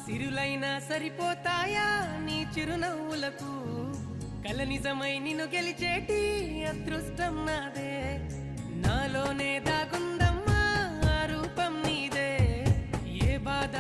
సిరులైనా సరిపోతాయా నీ చిరునవ్వులకు కల నిజమై నిన్ను గెలిచేటి అదృష్టం నాదే నాలోనే దాగుందమ్మా ఆ రూపం నీదే ఏ బాధ